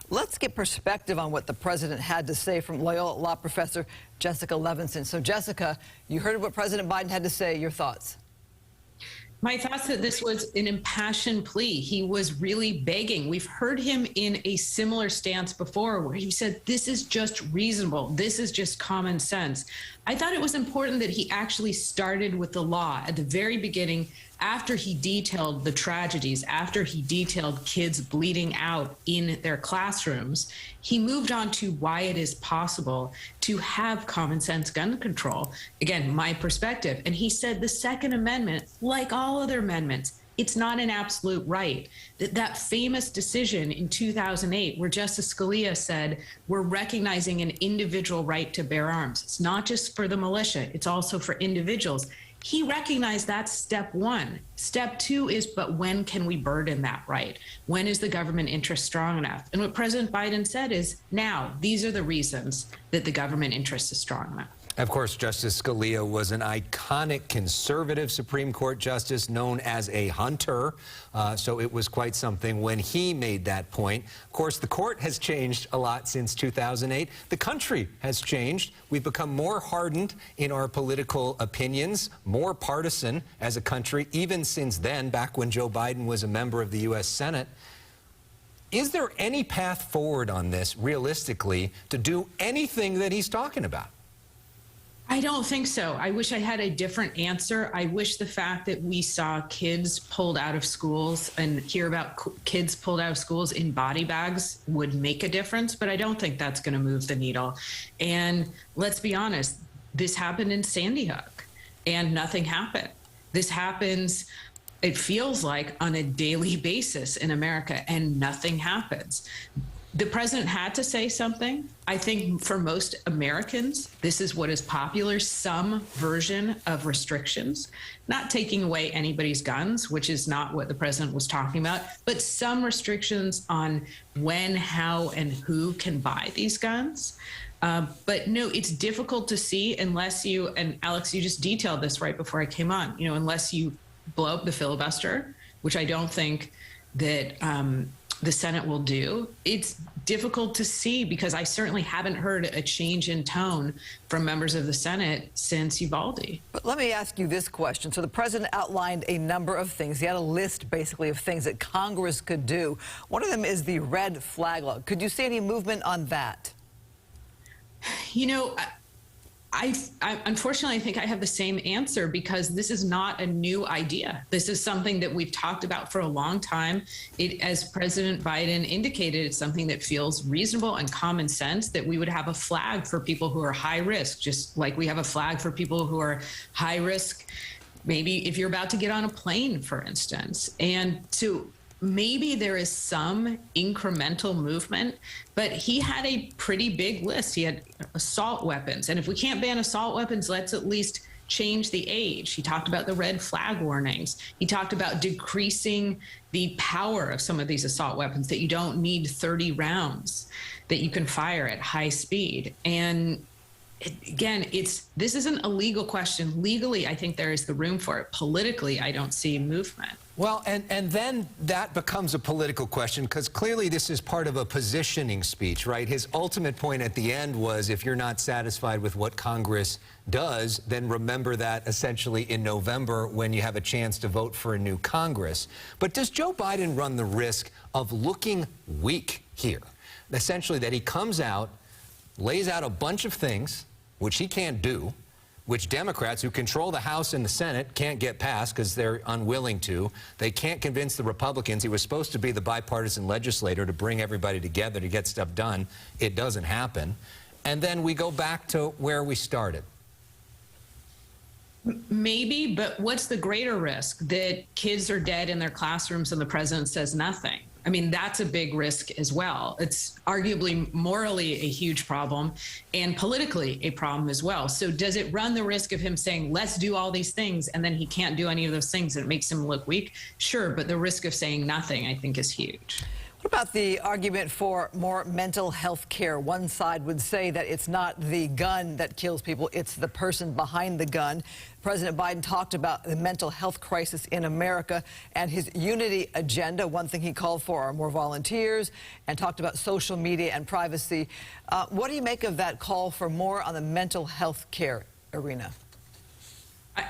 Let's get perspective on what the president had to say from Loyola law professor Jessica Levinson. So, Jessica, you heard what President Biden had to say. Your thoughts? My thoughts that this was an impassioned plea. He was really begging. We've heard him in a similar stance before where he said, this is just reasonable. This is just common sense. I thought it was important that he actually started with the law at the very beginning, after he detailed the tragedies, after he detailed kids bleeding out in their classrooms. He moved on to why it is possible to have common sense gun control. Again, my perspective. And he said the Second Amendment, like all other amendments, it's not an absolute right. That famous decision in 2008 where Justice Scalia said, we're recognizing an individual right to bear arms. It's not just for the militia, it's also for individuals. He recognized that's step one. Step two is, but when can we burden that right? When is the government interest strong enough? And what President Biden said is, now, these are the reasons that the government interest is strong enough. Of course, Justice Scalia was an iconic conservative Supreme Court justice known as a hunter, so it was quite something when he made that point. Of course, the court has changed a lot since 2008. The country has changed. We've become more hardened in our political opinions, more partisan as a country, even since then, back when Joe Biden was a member of the U.S. Senate. Is there any path forward on this, realistically, to do anything that he's talking about? I don't think so. I wish I had a different answer. I wish the fact that we saw kids pulled out of schools and hear about kids pulled out of schools in body bags would make a difference, but I don't think that's going to move the needle. And let's be honest, this happened in Sandy Hook and nothing happened. This happens, it feels like, on a daily basis in America, and nothing happens. The president had to say something. I think for most Americans, this is what is popular, some version of restrictions, not taking away anybody's guns, which is not what the president was talking about, but some restrictions on when, how, and who can buy these guns. But no, it's difficult to see unless you, and Alex, you just detailed this right before I came on, unless you blow up the filibuster, which I don't think that the Senate will do. It's difficult to see because I certainly haven't heard a change in tone from members of the Senate since Uvalde. But let me ask you this question. So the president outlined a number of things. He had a list, basically, of things that Congress could do. One of them is the red flag law. Could you see any movement on that? Unfortunately, I think I have the same answer because this is not a new idea. This is something that we've talked about for a long time. As President Biden indicated, it's something that feels reasonable and common sense that we would have a flag for people who are high risk, just like we have a flag for people who are high risk, maybe if you're about to get on a plane, for instance. And so maybe there is some incremental movement, but he had a pretty big list. He had assault weapons. And if we can't ban assault weapons, let's at least change the age. He talked about the red flag warnings. He talked about decreasing the power of some of these assault weapons, that you don't need 30 rounds that you can fire at high speed. And again, this isn't a legal question. Legally, I think there is the room for it. Politically, I don't see movement. Well, and then that becomes a political question because clearly this is part of a positioning speech, right? His ultimate point at the end was, if you're not satisfied with what Congress does, then remember that essentially in November when you have a chance to vote for a new Congress. But does Joe Biden run the risk of looking weak here? Essentially that he comes out, lays out a bunch of things, which he can't do, which Democrats who control the House and the Senate can't get passed because they're unwilling to. They can't convince the Republicans. He was supposed to be the bipartisan legislator to bring everybody together to get stuff done. It doesn't happen. And then we go back to where we started. Maybe, but what's the greater risk? That kids are dead in their classrooms and the president says nothing? I mean, that's a big risk as well. It's arguably morally a huge problem and politically a problem as well. So does it run the risk of him saying, let's do all these things, and then he can't do any of those things and it makes him look weak? Sure, but the risk of saying nothing, I think, is huge. What about the argument for more mental health care? One side would say that it's not the gun that kills people, it's the person behind the gun. President Biden talked about the mental health crisis in America and his unity agenda. One thing he called for are more volunteers and talked about social media and privacy. What do you make of that call for more on the mental health care arena?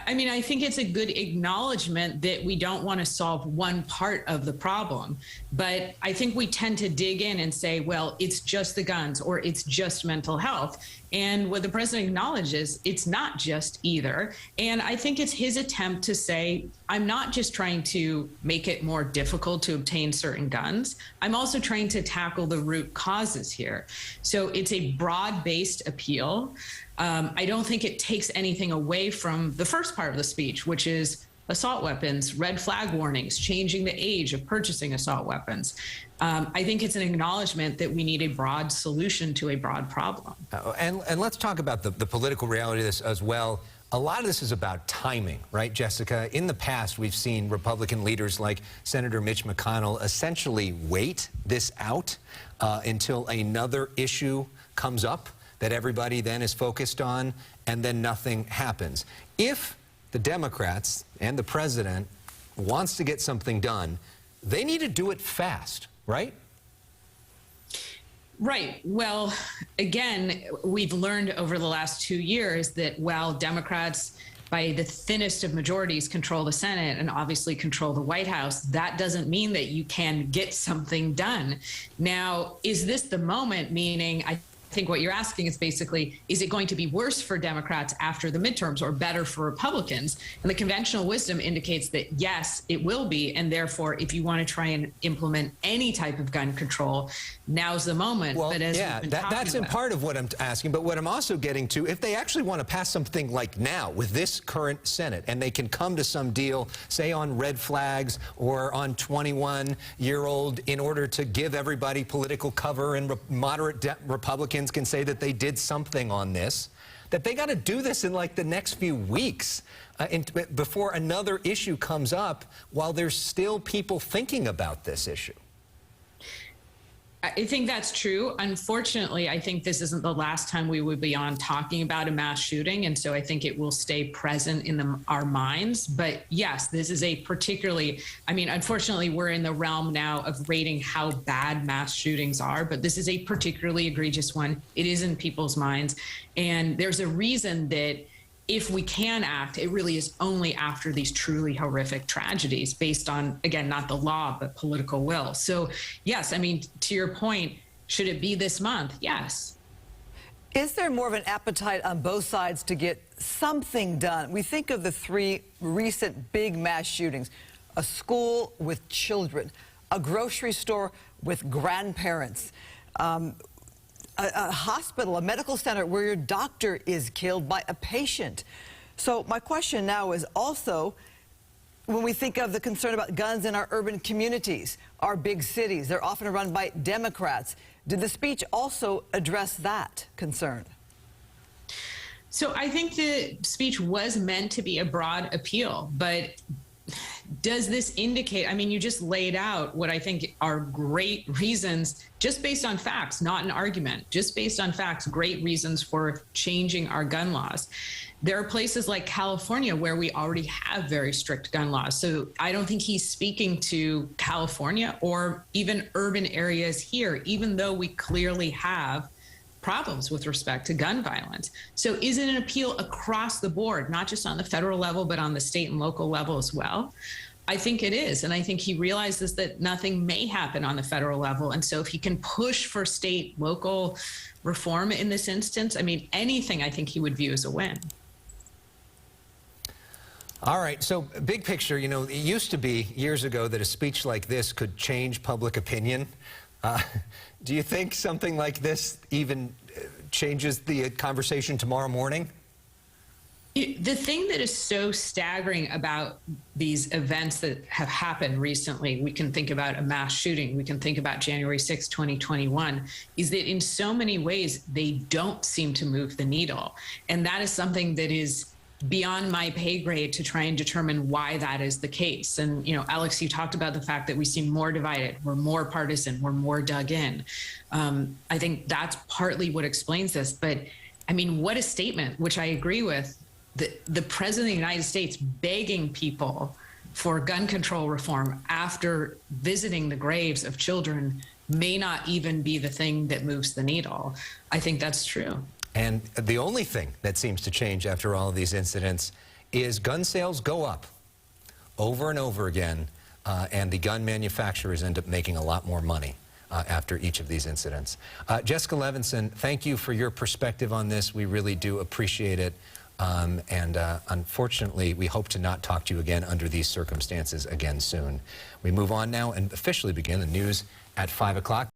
I mean, I think it's a good acknowledgement that we don't want to solve one part of the problem. But I think we tend to dig in and say, well, it's just the guns or it's just mental health. And what the president acknowledges, it's not just either. And I think it's his attempt to say, I'm not just trying to make it more difficult to obtain certain guns. I'm also trying to tackle the root causes here. So it's a broad-based appeal. I don't think it takes anything away from the first part of the speech, which is assault weapons, red flag warnings, changing the age of purchasing assault weapons. I think it's an acknowledgement that we need a broad solution to a broad problem. And let's talk about the political reality of this as well. A lot of this is about timing, right, Jessica? In the past, we've seen Republican leaders like Senator Mitch McConnell essentially wait this out until another issue comes up that everybody then is focused on, and then nothing happens. If the Democrats and the president wants to get something done, they need to do it fast, right? Right. Well, again, we've learned over the last 2 years that while Democrats, by the thinnest of majorities, control the Senate and obviously control the White House, that doesn't mean that you can get something done. Now, is this the moment? Meaning, I think what you're asking is basically, is it going to be worse for Democrats after the midterms or better for Republicans? And the conventional wisdom indicates that, yes, it will be. And therefore, if you want to try and implement any type of gun control, now's the moment. Well, but as yeah, that's in part of what I'm asking. But what I'm also getting to, if they actually want to pass something like now with this current Senate, and they can come to some deal, say on red flags or on 21-year-old, in order to give everybody political cover, and moderate Republicans can say that they did something on this, that they got to do this in like the next few weeks before another issue comes up, while there's still people thinking about this issue. I think that's true. Unfortunately, I think this isn't the last time we would be on talking about a mass shooting. And so I think it will stay present in our minds. But yes, this is a particularly, I mean, unfortunately, we're in the realm now of rating how bad mass shootings are. But this is a particularly egregious one. It is in people's minds. And there's a reason that if we can act, it really is only after these truly horrific tragedies based on, again, not the law, but political will. So, yes, I mean, to your point, should it be this month? Yes. Is there more of an appetite on both sides to get something done? We think of the 3 recent big mass shootings: a school with children, a grocery store with grandparents, a hospital, a medical center where your doctor is killed by a patient. So my question now is also, when we think of the concern about guns in our urban communities, our big cities, they're often run by Democrats. Did the speech also address that concern? So I think the speech was meant to be a broad appeal, but does this indicate, I mean, you just laid out what I think are great reasons, just based on facts, not an argument, just based on facts, great reasons for changing our gun laws. There are places like California where we already have very strict gun laws. So I don't think he's speaking to California or even urban areas here, even though we clearly have problems with respect to gun violence. So is it an appeal across the board, not just on the federal level, but on the state and local level as well? I think it is. And I think he realizes that nothing may happen on the federal level. And so if he can push for state, local reform in this instance, I mean, anything I think he would view as a win. All right, so big picture, you know, it used to be years ago that a speech like this could change public opinion. Do you think something like this even changes the conversation tomorrow morning? The thing that is so staggering about these events that have happened recently, we can think about a mass shooting, we can think about January 6, 2021, is that in so many ways, they don't seem to move the needle. And that is something that is beyond my pay grade to try and determine why that is the case. And, you know, Alex, you talked about the fact that we seem more divided, we're more partisan, we're more dug in. I think that's partly what explains this. But I mean, what a statement, which I agree with. The president of the United States begging people for gun control reform after visiting the graves of children may not even be the thing that moves the needle. I think that's true. And the only thing that seems to change after all of these incidents is gun sales go up over and over again, and the gun manufacturers end up making a lot more money after each of these incidents. Jessica Levinson, thank you for your perspective on this. We really do appreciate it. Unfortunately, we hope to not talk to you again under these circumstances again soon. We move on now and officially begin the news at 5 o'clock.